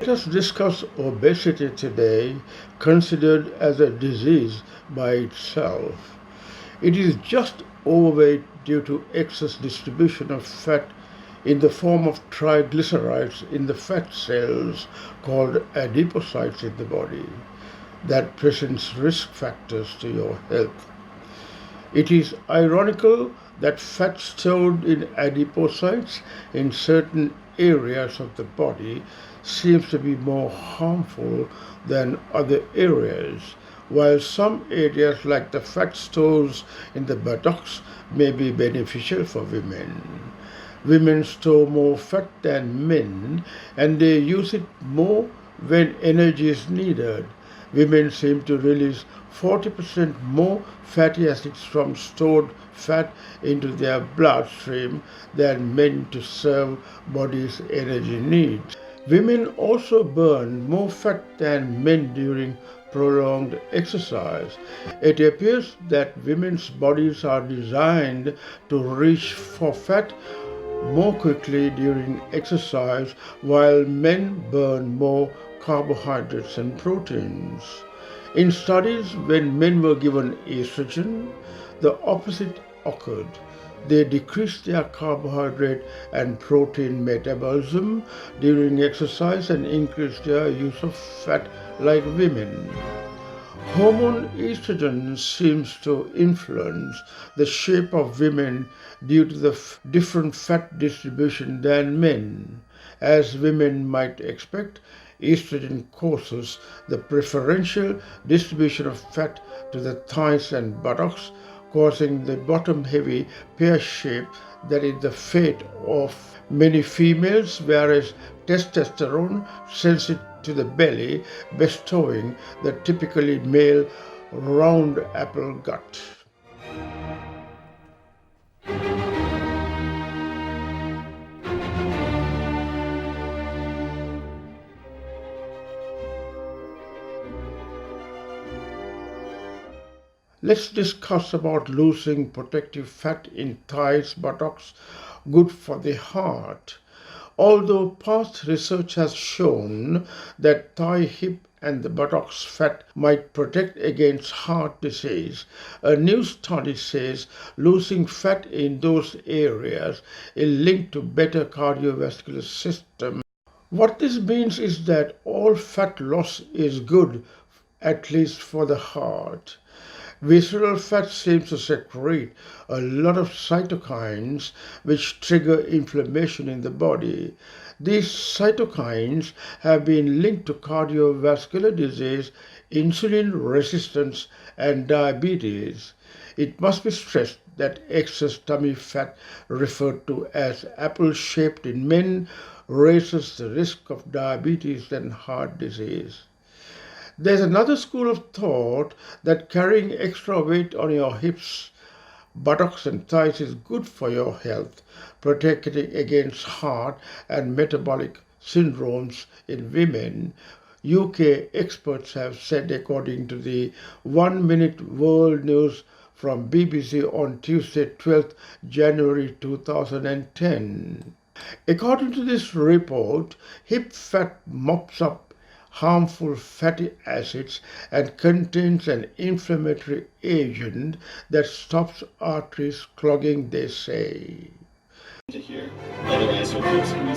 Let us discuss obesity today, considered as a disease by itself. It is just overweight due to excess distribution of fat in the form of triglycerides in the fat cells called adipocytes in the body that presents risk factors to your health. It is ironical that fat stored in adipocytes in certain areas of the body seems to be more harmful than other areas, while some areas like the fat stores in the buttocks may be beneficial for women. Women store more fat than men and they use it more when energy is needed. Women seem to release 40% more fatty acids from stored fat into their bloodstream than men to serve body's energy needs. Women also burn more fat than men during prolonged exercise. It appears that women's bodies are designed to reach for fat more quickly during exercise, while men burn more carbohydrates and proteins. In studies, when men were given estrogen, the opposite occurred. They decreased their carbohydrate and protein metabolism during exercise and increased their use of fat like women. Hormone estrogen seems to influence the shape of women due to the different fat distribution than men. As women might expect, estrogen causes the preferential distribution of fat to the thighs and buttocks, causing the bottom-heavy pear shape that is the fate of many females, whereas testosterone sends it to the belly, bestowing the typically male round apple gut. Let's discuss about losing protective fat in thighs, buttocks, good for the heart. Although past research has shown that thigh, hip, and the buttocks fat might protect against heart disease, a new study says losing fat in those areas is linked to better cardiovascular system. What this means is that all fat loss is good, at least for the heart. Visceral fat seems to secrete a lot of cytokines which trigger inflammation in the body. These cytokines have been linked to cardiovascular disease, insulin resistance, and diabetes. It must be stressed that excess tummy fat, referred to as apple-shaped in men, raises the risk of diabetes and heart disease. There's another school of thought that carrying extra weight on your hips, buttocks, and thighs is good for your health, protecting against heart and metabolic syndromes in women. UK experts have said, according to the 1 Minute World News from BBC on Tuesday, 12th January 2010. According to this report, hip fat mops up harmful fatty acids and contains an inflammatory agent that stops arteries clogging, they say. To hear. Otherwise, your folks can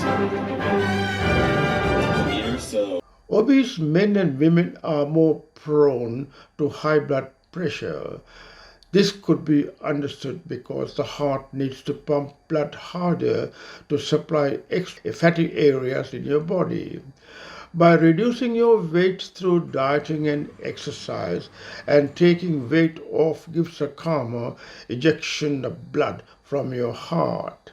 use so. Obese men and women are more prone to high blood pressure. This could be understood because the heart needs to pump blood harder to supply extra fatty areas in your body. By reducing your weight through dieting and exercise, and taking weight off gives a calmer ejection of blood from your heart.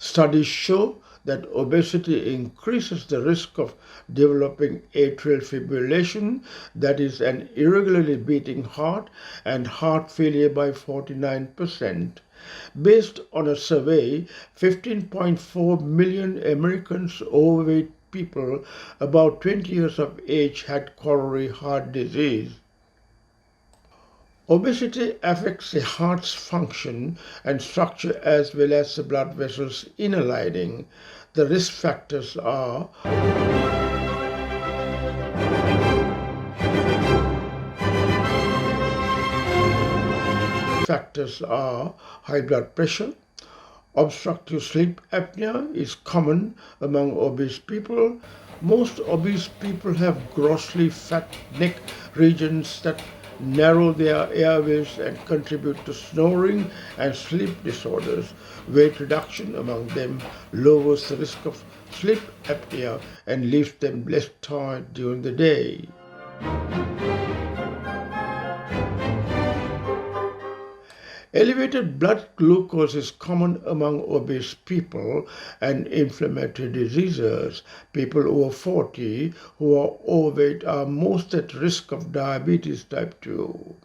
Studies show that obesity increases the risk of developing atrial fibrillation, that is, an irregularly beating heart, and heart failure by 49%. Based on a survey, 15.4 million Americans overweight people about 20 years of age had coronary heart disease. Obesity affects the heart's function and structure as well as the blood vessels' inner lining. The risk factors are high blood pressure. Obstructive sleep apnea is common among obese people. Most obese people have grossly fat neck regions that narrow their airways and contribute to snoring and sleep disorders. Weight reduction among them lowers the risk of sleep apnea and leaves them less tired during the day. Elevated blood glucose is common among obese people and inflammatory diseases. People over 40 who are overweight are most at risk of diabetes type 2.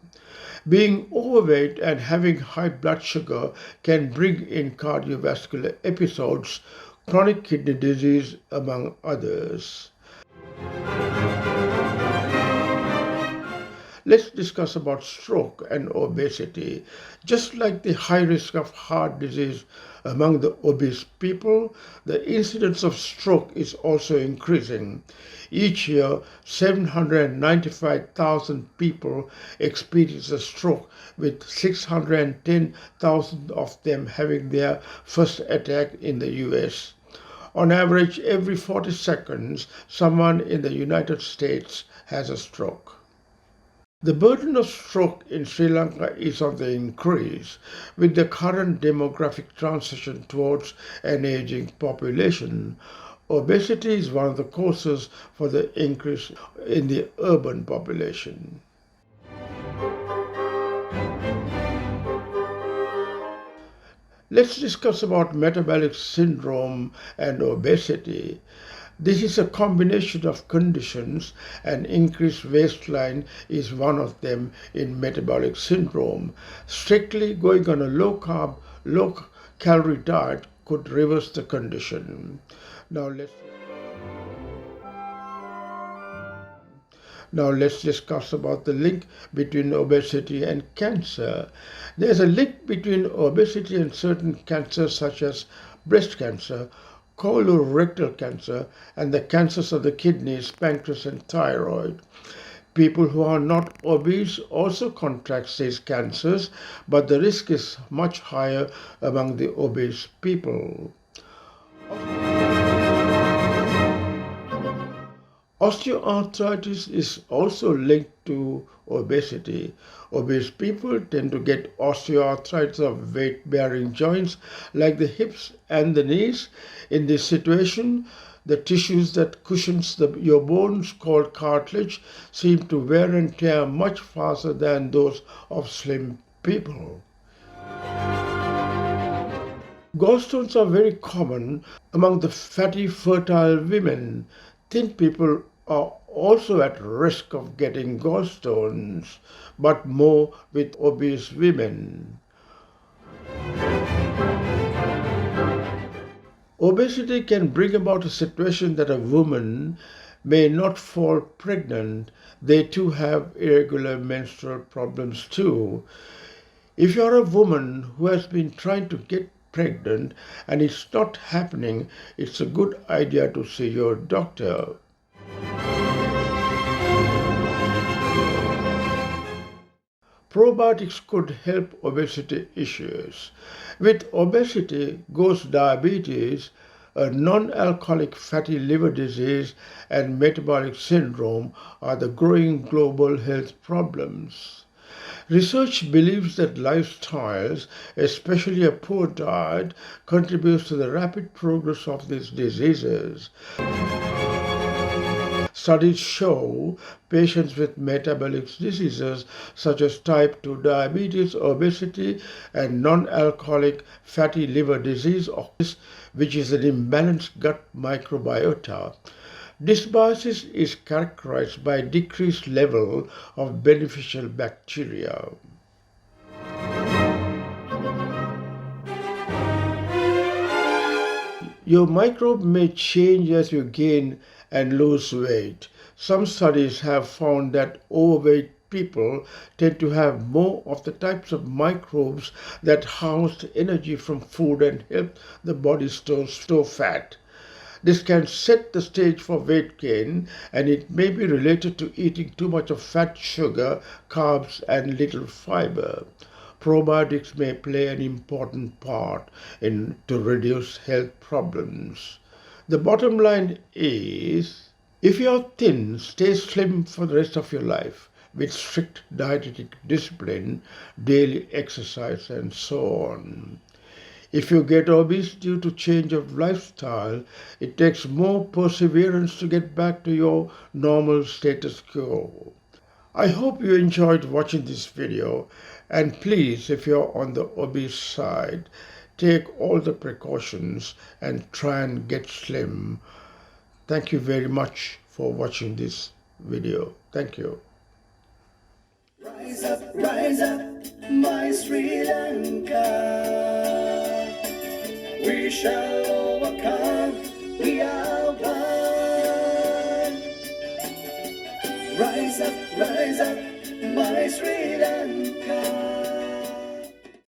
Being overweight and having high blood sugar can bring in cardiovascular episodes, chronic kidney disease, among others. Let's discuss about stroke and obesity. Just like the high risk of heart disease among the obese people, the incidence of stroke is also increasing. Each year, 795,000 people experience a stroke, with 610,000 of them having their first attack in the US. On average, every 40 seconds, someone in the United States has a stroke. The burden of stroke in Sri Lanka is on the increase with the current demographic transition towards an aging population. Obesity is one of the causes for the increase in the urban population. Let's discuss about metabolic syndrome and obesity. This is a combination of conditions, and increased waistline is one of them in metabolic syndrome. Strictly going on a low-carb, low-calorie diet could reverse the condition. Now let's discuss about the link between obesity and cancer. There's a link between obesity and certain cancers such as breast cancer, colorectal cancer, and the cancers of the kidneys, pancreas, and thyroid. People who are not obese also contract these cancers, but the risk is much higher among the obese people. Osteoarthritis is also linked to obesity. Obese people tend to get osteoarthritis of weight-bearing joints like the hips and the knees. In this situation, the tissues that cushions your bones, called cartilage, seem to wear and tear much faster than those of slim people. Gallstones are very common among the fatty, fertile women. Thin people are also at risk of getting gallstones, but more with obese women. Obesity can bring about a situation that a woman may not fall pregnant. They too have irregular menstrual problems too. If you're a woman who has been trying to get pregnant and it's not happening, it's a good idea to see your doctor. Probiotics could help obesity issues. With obesity goes diabetes, a non-alcoholic fatty liver disease, and metabolic syndrome are the growing global health problems. Research believes that lifestyles, especially a poor diet, contributes to the rapid progress of these diseases. Studies show patients with metabolic diseases such as type 2 diabetes, obesity, and non-alcoholic fatty liver disease, which is an imbalanced gut microbiota. Dysbiosis is characterized by decreased level of beneficial bacteria. Your microbe may change as you gain and lose weight. Some studies have found that overweight people tend to have more of the types of microbes that house energy from food and help the body store fat. This can set the stage for weight gain, and it may be related to eating too much of fat, sugar, carbs, and little fiber. Probiotics may play an important part to reduce health problems. The bottom line is, if you're thin, stay slim for the rest of your life with strict dietetic discipline, daily exercise, and so on. If you get obese due to change of lifestyle, it takes more perseverance to get back to your normal status quo. I hope you enjoyed watching this video, and please, if you're on the obese side, take all the precautions and try and get slim. Thank you very much for watching this video. Thank you. Rise up, my Sri Lanka. We shall overcome, we are one. Rise up, my Sri Lanka.